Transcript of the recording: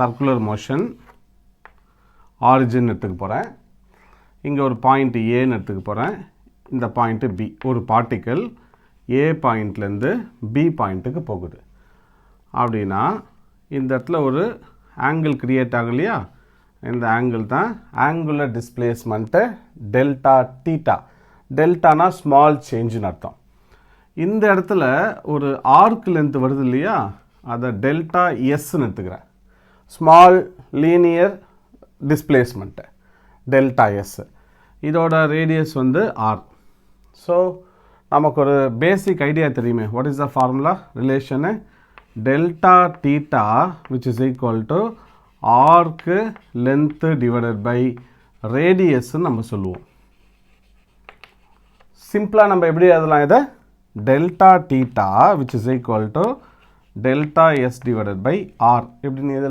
Circular motion origin எடுத்துக்க போகிறேன். இங்கே ஒரு பாயிண்ட் ஏன்னு எடுத்துக்க போகிறேன். இந்த பாயிண்ட்டு பி. ஒரு பார்ட்டிக்கல் ஏ பாயிண்ட்லேருந்து பி பாயிண்ட்டுக்கு போகுது அப்படின்னா இந்த இடத்துல ஒரு ஆங்கிள் கிரியேட் ஆகும் இல்லையா? இந்த ஆங்கிள் தான் ஆங்குலர் டிஸ்பிளேஸ்மெண்ட்டு டெல்டா தீட்டா. டெல்டானா ஸ்மால் சேஞ்சுன்னு அர்த்தம். இந்த இடத்துல ஒரு ஆர்க் லென்த் வருது இல்லையா? அதை டெல்டா எஸ்ன்னு எடுத்துக்கிறேன். Small linear displacement delta S. இதோட ரேடியஸ் வந்து ஆர். ஸோ நமக்கு ஒரு பேசிக் ஐடியா தெரியுமே. What is the formula relation? Delta theta which is equal to arc length divided by ரேடியஸ்ன்னு நம்ம சொல்லுவோம். சிம்பிளாக நம்ம எப்படி எழுதலாம் இதை? Delta theta which is equal to delta S divided by R. எப்படின்னு